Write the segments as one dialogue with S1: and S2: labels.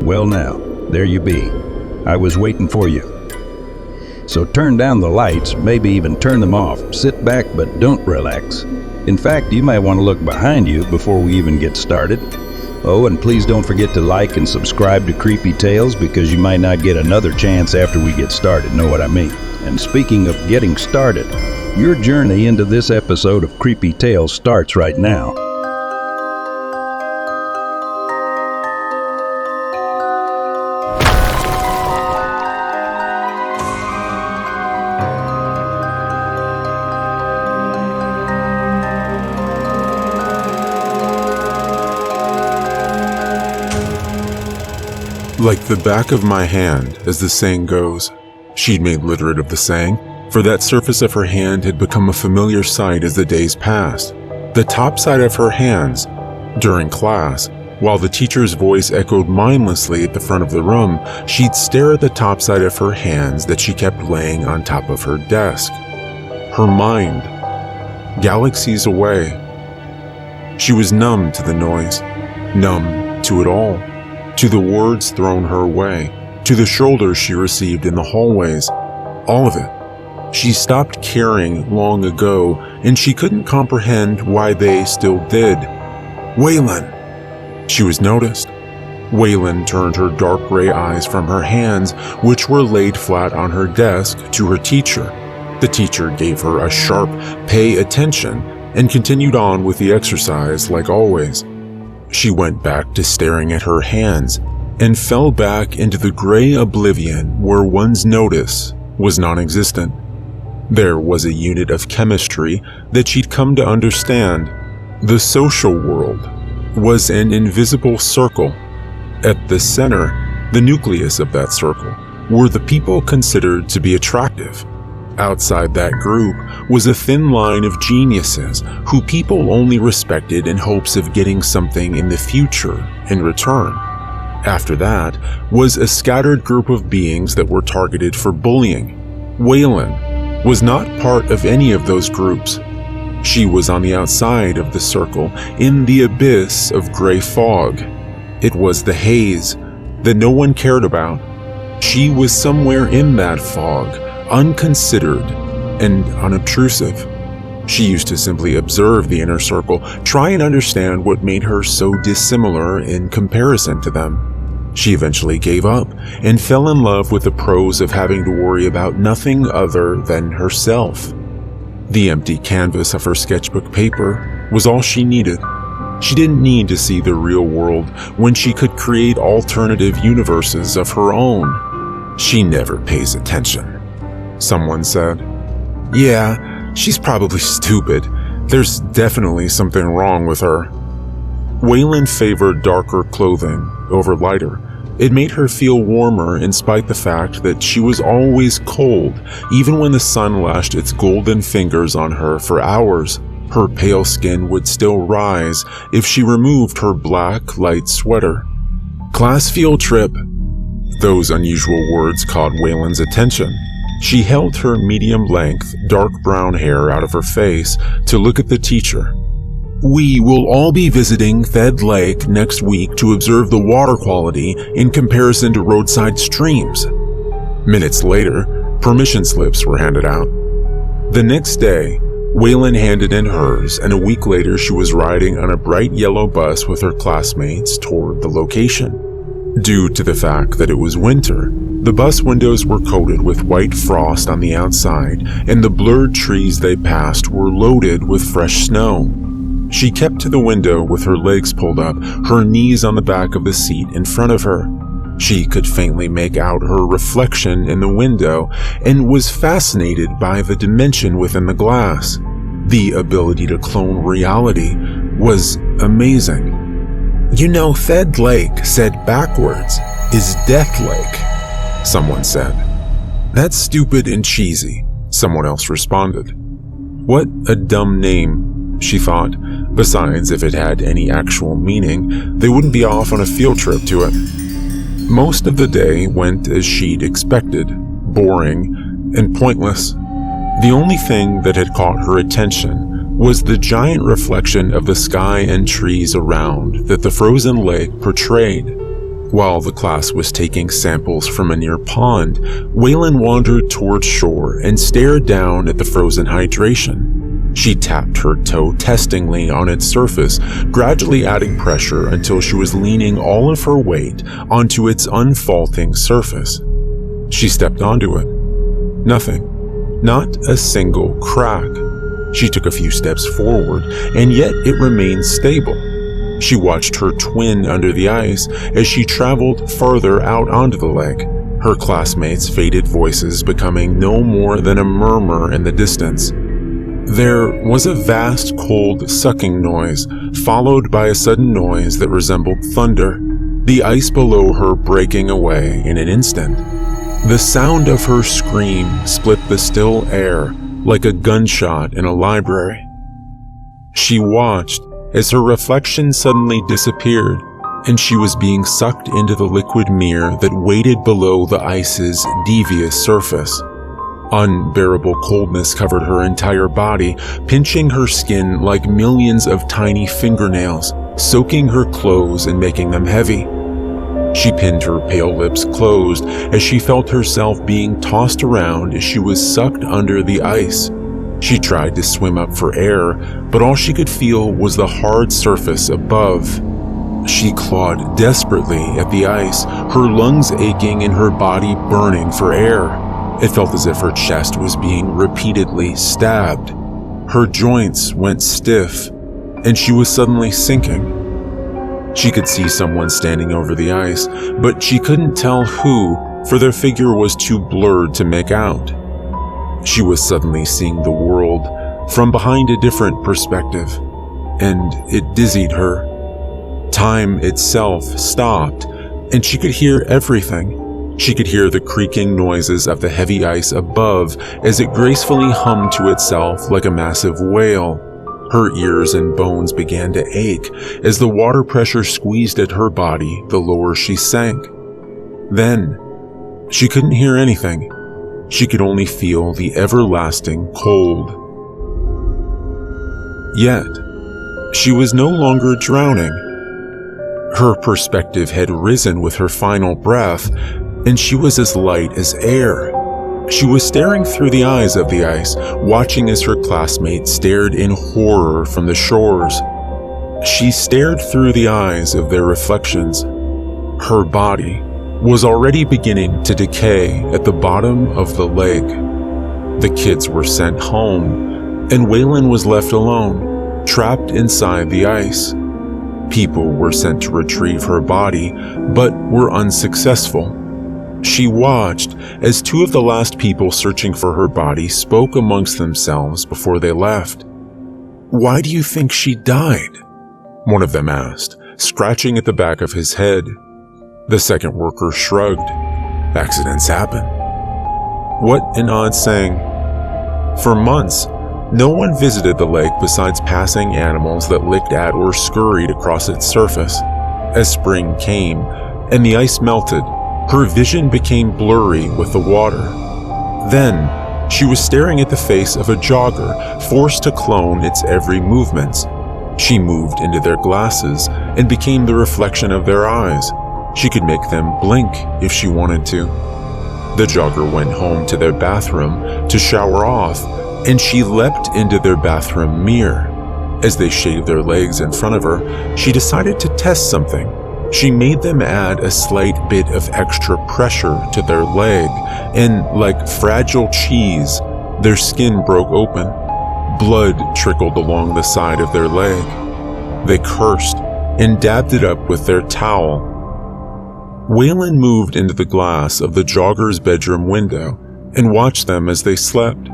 S1: Well now, there you be. I was waiting for you. So turn down the lights, maybe even turn them off. Sit back, but don't relax. In fact, you might want to look behind you before we even get started. Oh, and please don't forget to like and subscribe to Creepy Tales, because you might not get another chance after we get started, know what I mean? And speaking of getting started, your journey into this episode of Creepy Tales starts right now.
S2: Like the back of my hand, as the saying goes. She'd made literate of the saying, for that surface of her hand had become a familiar sight as the days passed. The top side of her hands, during class, while the teacher's voice echoed mindlessly at the front of the room, she'd stare at the top side of her hands that she kept laying on top of her desk. Her mind, galaxies away. She was numb to the noise, numb to it all. To the words thrown her way, to the shoulders she received in the hallways, all of it. She stopped caring long ago, and she couldn't comprehend why they still did. Waylon! She was noticed. Waylon turned her dark gray eyes from her hands, which were laid flat on her desk, to her teacher. The teacher gave her a sharp, pay attention, and continued on with the exercise like always. She went back to staring at her hands and fell back into the gray oblivion where one's notice was non-existent. There was a unit of chemistry that she'd come to understand. The social world was an invisible circle. At the center, the nucleus of that circle, were the people considered to be attractive. Outside that group was a thin line of geniuses who people only respected in hopes of getting something in the future in return. After that was a scattered group of beings that were targeted for bullying. Waylon was not part of any of those groups. She was on the outside of the circle, in the abyss of gray fog. It was the haze that no one cared about. She was somewhere in that fog, unconsidered and unobtrusive. She used to simply observe the inner circle, try and understand what made her so dissimilar in comparison to them. She eventually gave up and fell in love with the prose of having to worry about nothing other than herself. The empty canvas of her sketchbook paper was all she needed. She didn't need to see the real world when she could create alternative universes of her own. She never pays attention. Someone said, "Yeah, she's probably stupid. There's definitely something wrong with her." Waylon favored darker clothing over lighter. It made her feel warmer in spite the fact that she was always cold, even when the sun lashed its golden fingers on her for hours. Her pale skin would still rise if she removed her black, light sweater. Class field trip. Those unusual words caught Waylon's attention. She held her medium-length, dark brown hair out of her face to look at the teacher. "We will all be visiting Thed Lake next week to observe the water quality in comparison to roadside streams." Minutes later, permission slips were handed out. The next day, Waylon handed in hers, and a week later she was riding on a bright yellow bus with her classmates toward the location. Due to the fact that it was winter, the bus windows were coated with white frost on the outside, and the blurred trees they passed were loaded with fresh snow. She kept to the window with her legs pulled up, her knees on the back of the seat in front of her. She could faintly make out her reflection in the window and was fascinated by the dimension within the glass. The ability to clone reality was amazing. "You know, Thed Lake, said backwards, is Death Lake," someone said. "That's stupid and cheesy," someone else responded. What a dumb name, she thought. Besides, if it had any actual meaning, they wouldn't be off on a field trip to it. Most of the day went as she'd expected, boring and pointless. The only thing that had caught her attention was the giant reflection of the sky and trees around that the frozen lake portrayed. While the class was taking samples from a near pond, Waylon wandered towards shore and stared down at the frozen hydration. She tapped her toe testingly on its surface, gradually adding pressure until she was leaning all of her weight onto its unfaulting surface. She stepped onto it. Nothing. Not a single crack. She took a few steps forward, and yet it remained stable. She watched her twin under the ice as she traveled farther out onto the lake, her classmates' faded voices becoming no more than a murmur in the distance. There was a vast, cold, sucking noise, followed by a sudden noise that resembled thunder, the ice below her breaking away in an instant. The sound of her scream split the still air like a gunshot in a library. She watched as her reflection suddenly disappeared, and she was being sucked into the liquid mirror that waited below the ice's devious surface. Unbearable coldness covered her entire body, pinching her skin like millions of tiny fingernails, soaking her clothes and making them heavy. She pinned her pale lips closed as she felt herself being tossed around as she was sucked under the ice. She tried to swim up for air, but all she could feel was the hard surface above. She clawed desperately at the ice, her lungs aching and her body burning for air. It felt as if her chest was being repeatedly stabbed. Her joints went stiff, and she was suddenly sinking. She could see someone standing over the ice, but she couldn't tell who, for their figure was too blurred to make out. She was suddenly seeing the world from behind a different perspective, and it dizzied her. Time itself stopped, and she could hear everything. She could hear the creaking noises of the heavy ice above as it gracefully hummed to itself like a massive whale. Her ears and bones began to ache as the water pressure squeezed at her body the lower she sank. Then, she couldn't hear anything. She could only feel the everlasting cold. Yet, she was no longer drowning. Her perspective had risen with her final breath, and she was as light as air. She was staring through the eyes of the ice, watching as her classmates stared in horror from the shores. She stared through the eyes of their reflections. Her body was already beginning to decay at the bottom of the lake. The kids were sent home, and Waylon was left alone, trapped inside the ice. People were sent to retrieve her body, but were unsuccessful. She watched as two of the last people searching for her body spoke amongst themselves before they left. "Why do you think she died?" one of them asked, scratching at the back of his head. The second worker shrugged. "Accidents happen." What an odd saying. For months, no one visited the lake besides passing animals that licked at or scurried across its surface. As spring came and the ice melted, her vision became blurry with the water. Then, she was staring at the face of a jogger, forced to clone its every movement. She moved into their glasses and became the reflection of their eyes. She could make them blink if she wanted to. The jogger went home to their bathroom to shower off, and she leapt into their bathroom mirror. As they shaved their legs in front of her, she decided to test something. She made them add a slight bit of extra pressure to their leg, and like fragile cheese, their skin broke open. Blood trickled along the side of their leg. They cursed and dabbed it up with their towel. Waylon moved into the glass of the jogger's bedroom window and watched them as they slept.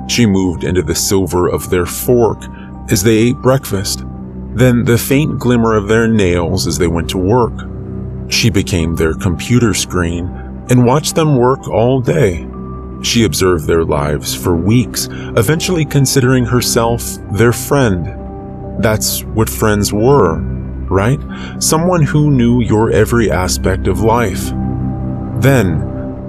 S2: She moved into the silver of their fork as they ate breakfast, then the faint glimmer of their nails as they went to work. She became their computer screen and watched them work all day. She observed their lives for weeks, eventually considering herself their friend. That's what friends were, right? Someone who knew your every aspect of life. Then,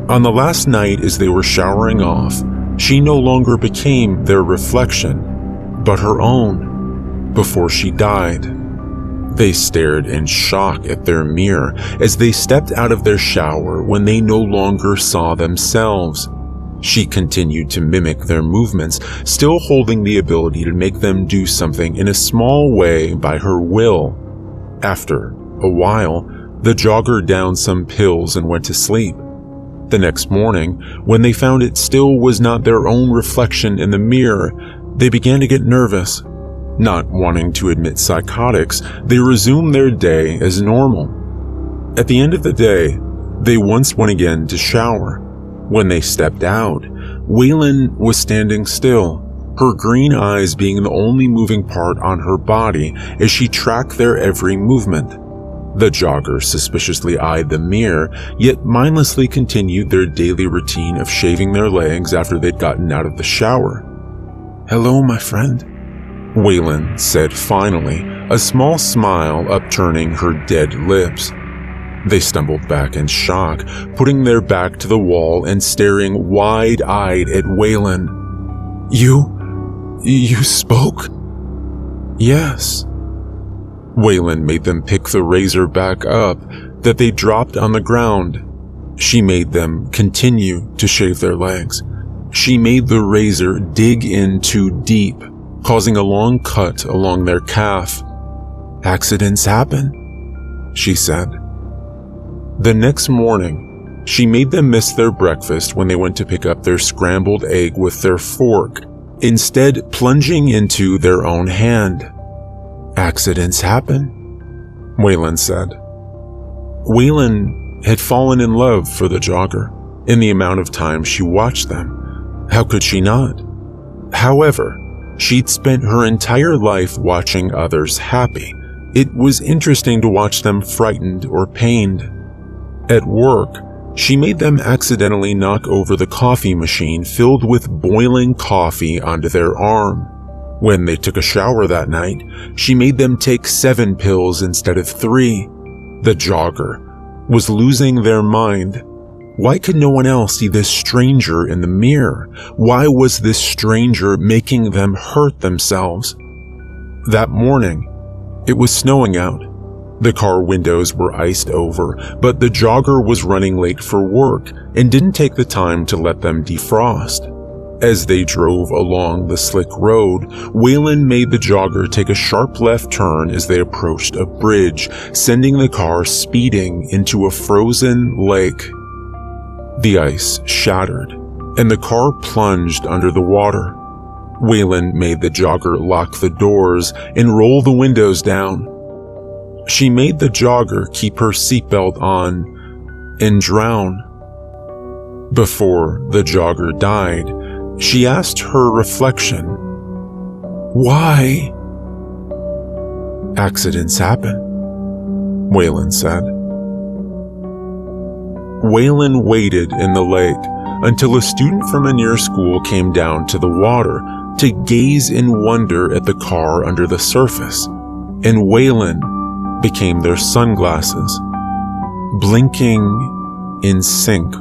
S2: on the last night as they were showering off, she no longer became their reflection, but her own, before she died. They stared in shock at their mirror as they stepped out of their shower when they no longer saw themselves. She continued to mimic their movements, still holding the ability to make them do something in a small way by her will. After a while, the jogger downed some pills and went to sleep. The next morning, when they found it still was not their own reflection in the mirror, they began to get nervous. Not wanting to admit psychotics, they resumed their day as normal. At the end of the day, they once went again to shower. When they stepped out, Waylon was standing still, her green eyes being the only moving part on her body as she tracked their every movement. The jogger suspiciously eyed the mirror, yet mindlessly continued their daily routine of shaving their legs after they'd gotten out of the shower. "Hello, my friend," Waylon said finally, a small smile upturning her dead lips. They stumbled back in shock, putting their back to the wall and staring wide-eyed at Waylon. You spoke?" "Yes." Waylon made them pick the razor back up that they dropped on the ground. She made them continue to shave their legs. She made the razor dig in too deep, causing a long cut along their calf. "Accidents happen," she said. The next morning, she made them miss their breakfast when they went to pick up their scrambled egg with their fork, instead plunging into their own hand. "Accidents happen," Waylon said. Waylon had fallen in love for the jogger in the amount of time she watched them. How could she not? However, she'd spent her entire life watching others happy. It was interesting to watch them frightened or pained. At work, she made them accidentally knock over the coffee machine filled with boiling coffee onto their arm. When they took a shower that night, she made them take 7 pills instead of 3. The jogger was losing their mind. Why could no one else see this stranger in the mirror? Why was this stranger making them hurt themselves? That morning, it was snowing out. The car windows were iced over, but the jogger was running late for work and didn't take the time to let them defrost. As they drove along the slick road, Waylon made the jogger take a sharp left turn as they approached a bridge, sending the car speeding into a frozen lake. The ice shattered, and the car plunged under the water. Waylon made the jogger lock the doors and roll the windows down. She made the jogger keep her seatbelt on and drown. Before the jogger died, she asked her reflection, "Why?" "Accidents happen," Waylon said. Waylon waited in the lake until a student from a near school came down to the water to gaze in wonder at the car under the surface, and Waylon became their sunglasses, blinking in sync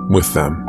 S2: with them.